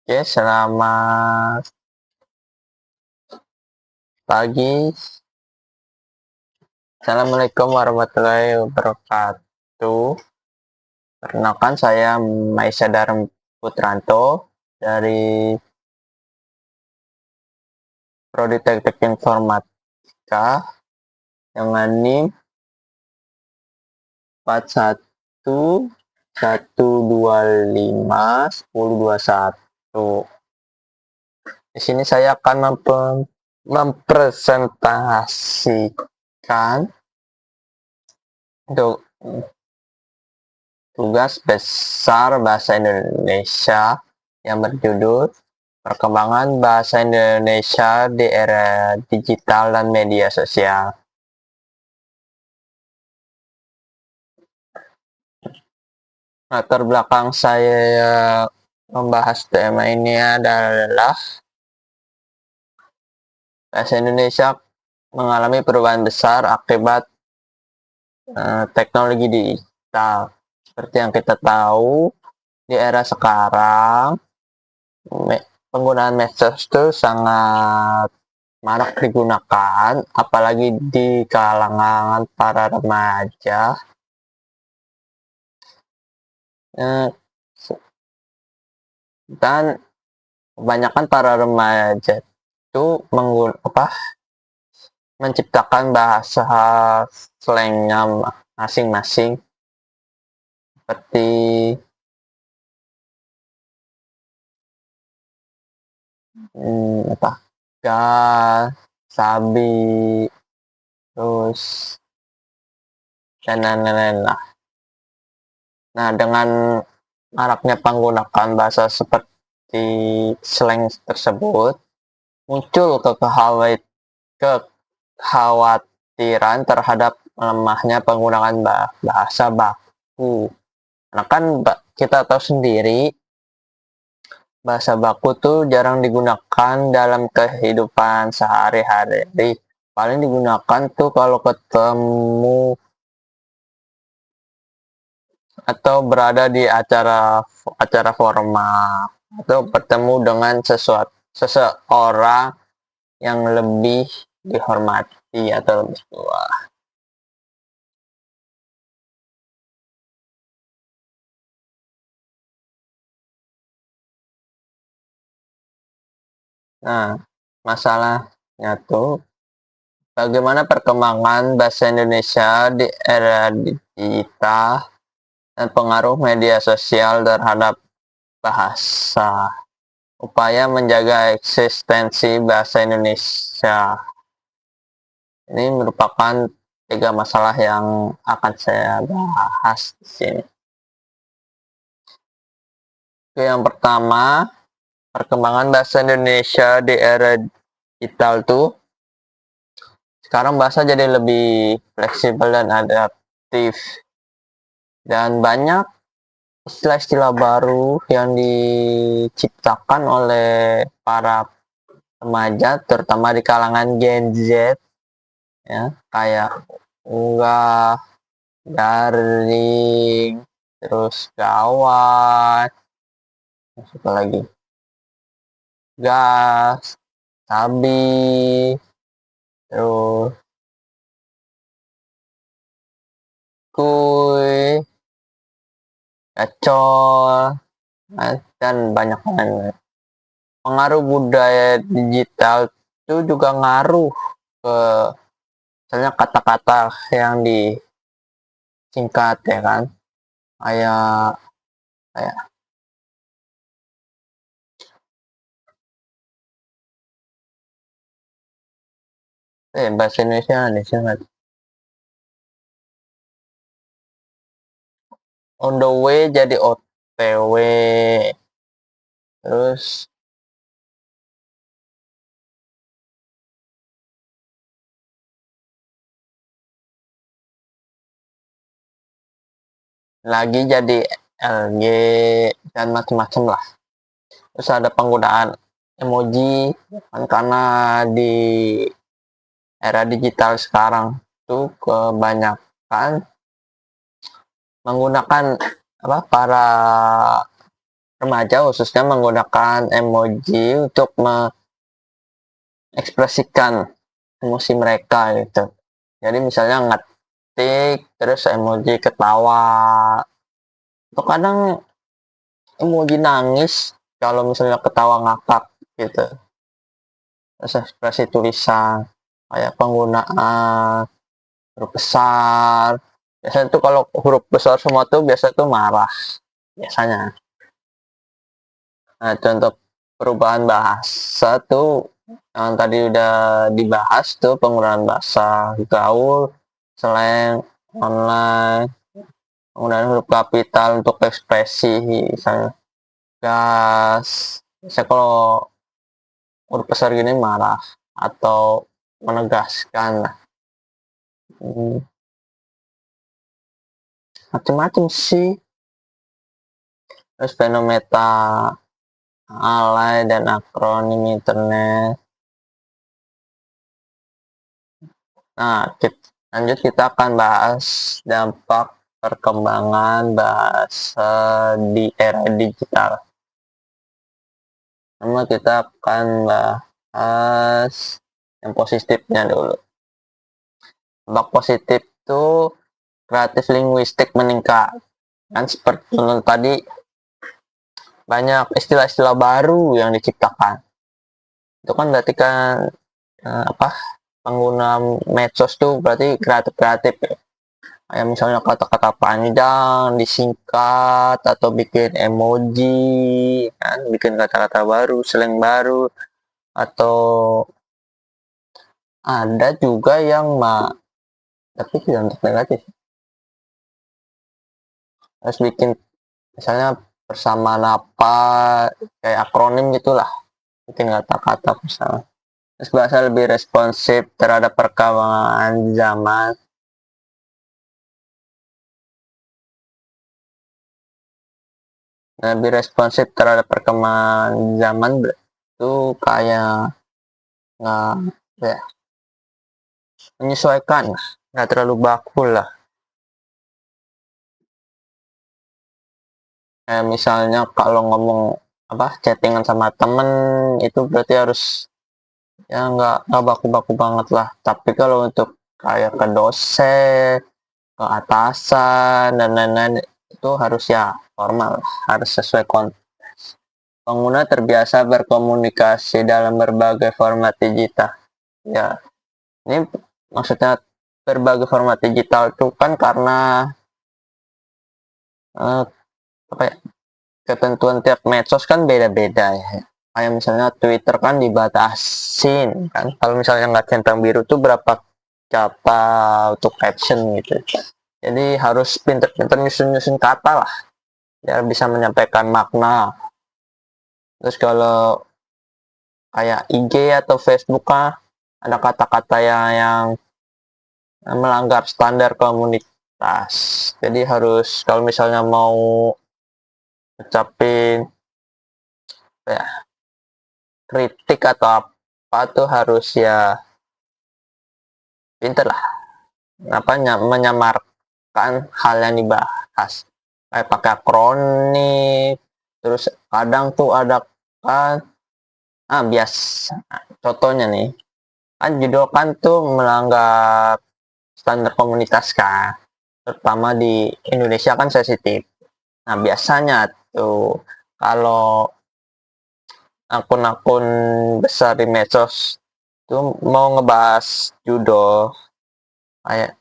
Oke, selamat pagi. Assalamualaikum warahmatullahi wabarakatuh. Perkenalkan saya Maisa Darm Putranto dari Prodi Teknik Informatika dengan NIM 41 125 1021. Di sini saya akan mempresentasikan untuk tugas besar bahasa Indonesia yang berjudul Perkembangan Bahasa Indonesia di Era Digital dan Media Sosial. Latar belakang saya membahas tema ini adalah bahasa Indonesia mengalami perubahan besar akibat teknologi digital. Seperti yang kita tahu, di era sekarang penggunaan medsos itu sangat marak digunakan, apalagi di kalangan para remaja. Dan kebanyakan para remaja itu menciptakan bahasa slangnya masing-masing, seperti gas, sabi, terus dan lain-lain lah. Nah, dengan maraknya penggunaan bahasa seperti slang tersebut, muncul kekhawatiran terhadap lemahnya penggunaan bahasa baku. Karena kan kita tahu sendiri, bahasa baku tuh jarang digunakan dalam kehidupan sehari-hari. Paling digunakan tuh kalau ketemu atau berada di acara formal atau bertemu dengan seseorang yang lebih dihormati atau lebih tua. Nah, masalahnya tuh bagaimana perkembangan bahasa Indonesia di era digital dan pengaruh media sosial terhadap bahasa. Upaya menjaga eksistensi bahasa Indonesia. Ini merupakan 3 masalah yang akan saya bahas di sini. Yang pertama, perkembangan bahasa Indonesia di era digital tuh sekarang bahasa jadi lebih fleksibel dan adaptif. Dan banyak istilah-istilah baru yang diciptakan oleh para remaja, terutama di kalangan Gen Z, ya, kayak unggah, daring, terus gawat, apa lagi, gas, sabi, terus kuy, gacor, dan banyak lain. Pengaruh budaya digital itu juga ngaruh ke misalnya kata-kata yang disingkat, ya kan, kayak kayak bahasa Indonesia disingkat on the way jadi OTW, terus lagi jadi LG dan macam-macam lah. Terus ada penggunaan emoji, karena di era digital sekarang tuh kebanyakan menggunakan para remaja khususnya menggunakan emoji untuk mengekspresikan emosi mereka gitu. Jadi misalnya ngetik terus emoji ketawa, atau kadang emoji nangis kalau misalnya ketawa ngakak gitu. Terus ekspresi tulisan kayak penggunaan huruf besar. Biasanya tuh kalau huruf besar semua tuh biasa tuh marah biasanya. Nah, contoh perubahan bahasa tuh yang tadi udah dibahas tuh penggunaan bahasa gaul, slang, online, penggunaan huruf kapital untuk ekspresi, misalnya gas. Misalnya kalau huruf besar gini marah atau menegaskan, macam-macam sih. Terus fenomena alay dan akronim internet. Nah, lanjut kita akan bahas dampak perkembangan bahasa di era digital. Pertama kita akan bahas yang positifnya dulu. Dampak positif itu kreatif linguistik meningkat. Kan seperti tadi banyak istilah-istilah baru yang diciptakan. Itu kan berarti kan pengguna medsos tuh berarti kreatif-kreatif ya. Kayak misalnya kata-kata panjang disingkat atau bikin emoji kan, bikin kata-kata baru, slang baru, atau ada juga yang tapi tidak untuk negatif. Terus bikin misalnya persamaan apa kayak akronim gitulah, bikin kata-kata bersama. Terus bahasa lebih responsif terhadap perkembangan zaman. Lebih responsif terhadap perkembangan zaman itu kayak nggak ya, menyesuaikan, nggak terlalu baku lah. Misalnya kalau ngomong chattingan sama temen itu berarti harus ya nggak baku-baku banget lah. Tapi kalau untuk kayak ke dosen, ke atasan dan lain-lain itu harus ya formal, harus sesuai konteks. Pengguna terbiasa berkomunikasi dalam berbagai format digital. Ya, ini maksudnya berbagai format digital itu kan karena uh, apa ya, ketentuan tiap medsos kan beda-beda ya. Kayak misalnya Twitter kan dibatasin kan. Kalau misalnya nggak centang biru tuh berapa kata untuk caption gitu. Jadi harus pinter-pinter nyusun-nyusun kata lah biar bisa menyampaikan makna. Terus kalau kayak IG atau Facebook kan ada kata-kata yang melanggar standar komunitas. Jadi harus kalau misalnya mau ucapin ya, kritik atau apa tuh harus ya pinter lah menyamarkan hal yang dibahas, kayak pakai akronim. Terus kadang tuh ada kan contohnya nih kan judul kan tuh melanggar standar komunitas kan, terutama di Indonesia kan sensitif. Nah biasanya tuh kalau akun-akun besar di medsos tuh mau ngebahas judul kayak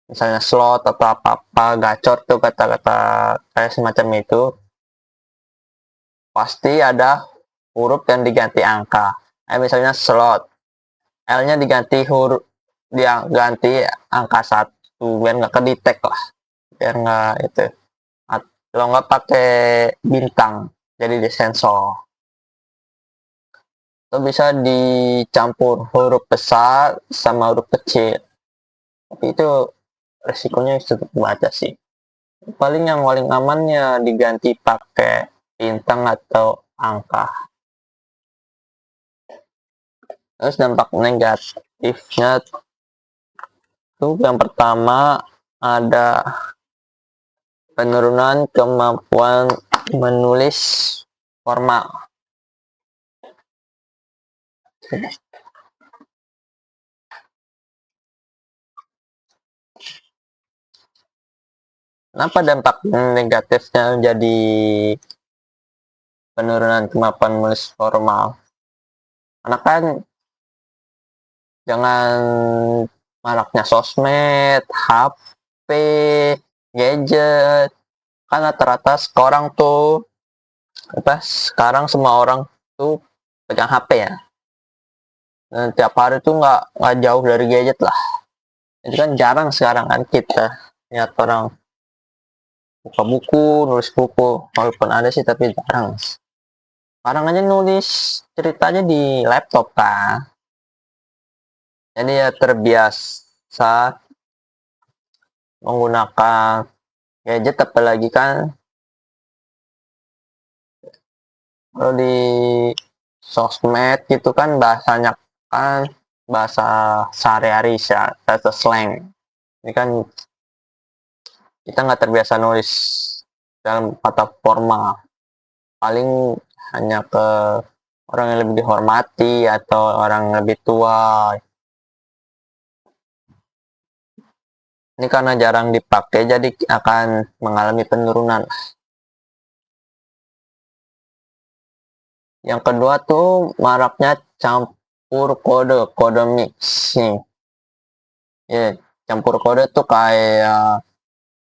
misalnya slot atau apa-apa gacor tuh kata-kata kayak semacam itu, pasti ada huruf yang diganti angka. Misalnya slot, L-nya diganti huruf, dia ganti angka 1 biar nggak kedetek lah, biar nggak itu. Kalau nggak pakai bintang, jadi disensor. Itu bisa dicampur huruf besar sama huruf kecil. Tapi itu resikonya cukup baca sih. Paling yang paling amannya diganti pakai bintang atau angka. Terus dampak negatifnya tuh yang pertama ada penurunan kemampuan menulis formal. Kenapa dampak negatifnya jadi penurunan kemampuan menulis formal? Karena kan jangan maraknya sosmed, HP, gadget, kan rata-rata sekarang tuh sekarang semua orang tuh pegang HP ya. Dan tiap hari tuh nggak jauh dari gadget lah. Itu kan jarang sekarang kan kita lihat orang buka buku, nulis buku, walaupun ada sih tapi jarang. Sekarang aja nulis ceritanya di laptop kan. Jadi ya terbiasa menggunakan gadget, apalagi kan kalau di sosmed gitu kan bahasanya kan bahasa sehari-hari, bahasa slang. Ini kan kita nggak terbiasa nulis dalam kata formal, paling hanya ke orang yang lebih dihormati atau orang yang lebih tua. Ini karena jarang dipakai jadi akan mengalami penurunan. Yang kedua tuh maraknya campur kode mixing. Ya, campur kode tuh kayak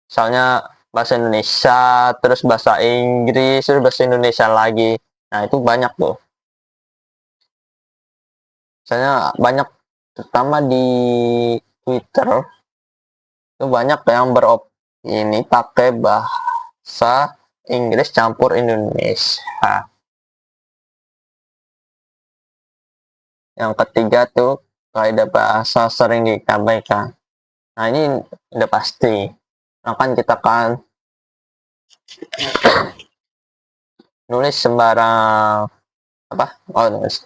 misalnya bahasa Indonesia, terus bahasa Inggris, terus bahasa Indonesia lagi. Nah, itu banyak tuh. Misalnya banyak, terutama di Twitter, itu banyak yang ini pakai bahasa Inggris campur Indonesia. Yang ketiga tuh kaidah bahasa sering diabaikan. Nah, ini udah pasti. Nah, kan kita kan nulis sembarang nulis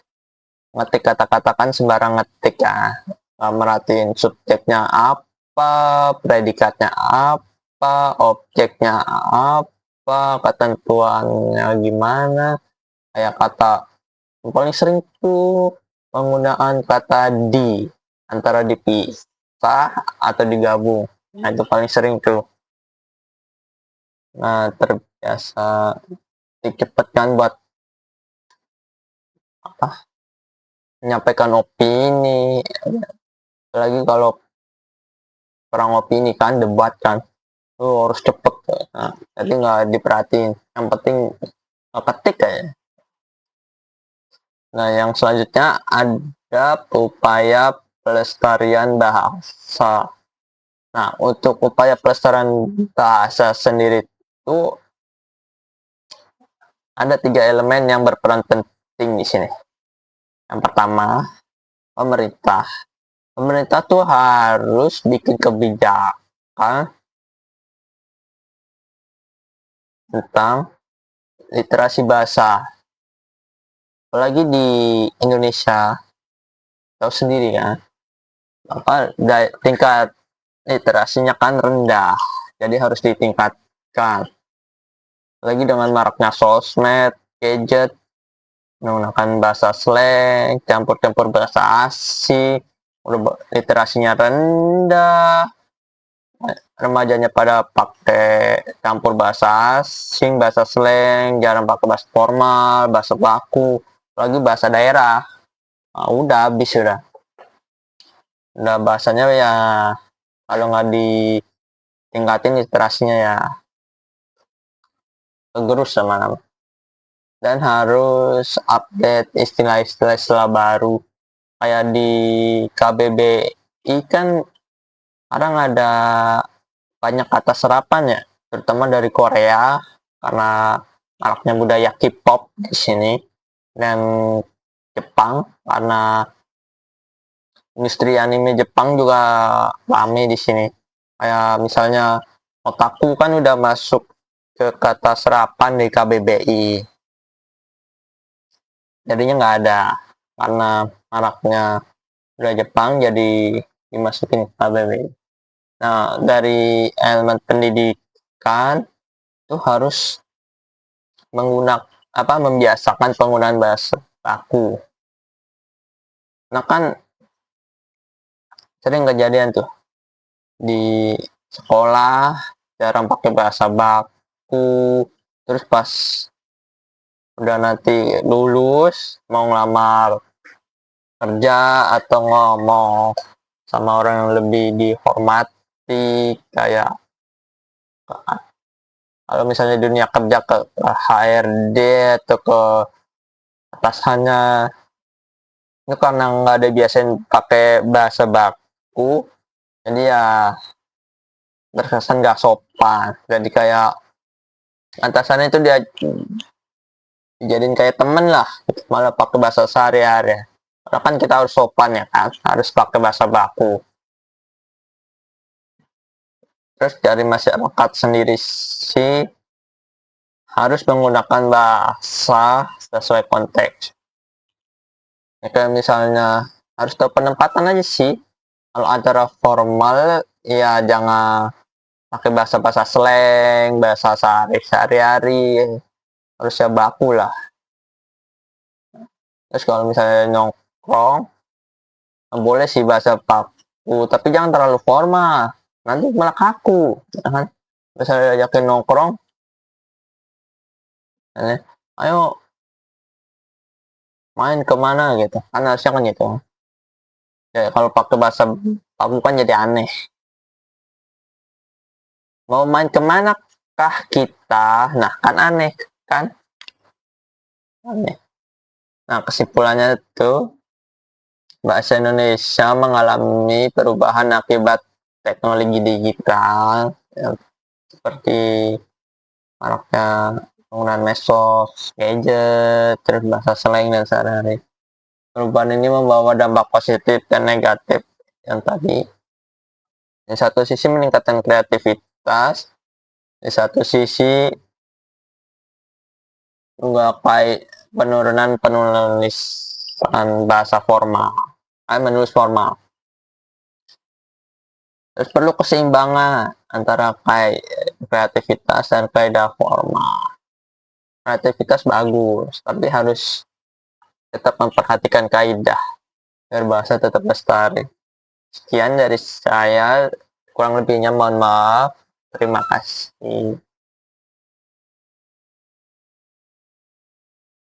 ngetik kata-kata kan sembarang ngetik ya. Merhatiin subjeknya apa, predikatnya apa, objeknya apa, ketentuannya gimana. Kayak kata yang paling sering tuh penggunaan kata di, antara dipisah atau digabung. Nah, itu paling sering tuh. Nah, terbiasa cepet kan buat menyampaikan opini. Apalagi kalau perang opini kan, debat kan, lu harus cepet. Nah, jadi nggak diperhatiin. Yang penting ketik aja. Nah, yang selanjutnya ada upaya pelestarian bahasa. Nah, untuk upaya pelestarian bahasa sendiri itu ada 3 elemen yang berperan penting di sini. Yang pertama, pemerintah. Pemerintah tuh harus bikin kebijakan tentang literasi bahasa. Apalagi di Indonesia, tahu sendiri kan, tingkat literasinya kan rendah, jadi harus ditingkatkan. Lagi dengan maraknya sosmed, gadget, menggunakan bahasa slang, campur-campur bahasa asing, literasinya rendah, remajanya pada pakai campur bahasa asing, bahasa slang, jarang pakai bahasa formal, bahasa baku, lagi bahasa daerah. Nah, udah habis udah bahasanya ya, kalau nggak ditingkatin literasinya ya kegerus sama nama. Dan harus update istilah-istilah baru, kayak di KBBI kan sekarang ada banyak kata serapan ya, terutama dari Korea karena maraknya budaya K-pop di sini, dan Jepang karena industri anime Jepang juga rame di sini. Kayak misalnya otaku kan udah masuk ke kata serapan di KBBI. Jadinya nggak ada karena maraknya udah Jepang, jadi dimasukin ke KBBI. Nah, dari elemen pendidikan itu harus membiasakan penggunaan bahasa baku. Nah kan sering kejadian tuh di sekolah jarang pakai bahasa baku, terus pas udah nanti lulus mau ngelamar kerja atau ngomong sama orang yang lebih dihormati, kayak kalau misalnya dunia kerja ke HRD atau ke atasannya, itu karena nggak ada biasain pakai bahasa baku, jadi ya terkesan nggak sopan. Jadi kayak atasannya itu dia dijadiin kayak temen lah, malah pakai bahasa sehari-hari. Karena kan kita harus sopan ya kan, harus pakai bahasa baku. Terus dari masyarakat sendiri sih harus menggunakan bahasa sesuai konteks. Ya, kayak misalnya harus tahu penempatan aja sih. Kalau acara formal ya jangan pakai bahasa-bahasa slang, bahasa sehari-hari, harusnya baku lah. Terus kalau misalnya nongkrong, boleh sih bahasa baku, tapi jangan terlalu formal, nanti malah kaku, ya kan? Misalnya ajakin nongkrong, ayo main kemana gitu, kan harusnya kan gitu. Ya, kalau pakai bahasa baku kan jadi aneh. Mau main kemana kah kita? Nah kan aneh kan? Aneh. Nah kesimpulannya itu bahasa Indonesia mengalami perubahan akibat teknologi digital, ya, seperti maraknya penggunaan medsos, gadget, terus bahasa slang dan sehari-hari. Perubahan ini membawa dampak positif dan negatif yang tadi. Di satu sisi meningkatkan kreativitas, di satu sisi menggapai penurunan penulisan bahasa formal, menulis formal. Terus perlu keseimbangan antara kreativitas dan kaidah formal. Kreativitas bagus, tapi harus tetap memperhatikan kaidah biar bahasa tetap lestari. Sekian dari saya, kurang lebihnya mohon maaf. Terima kasih.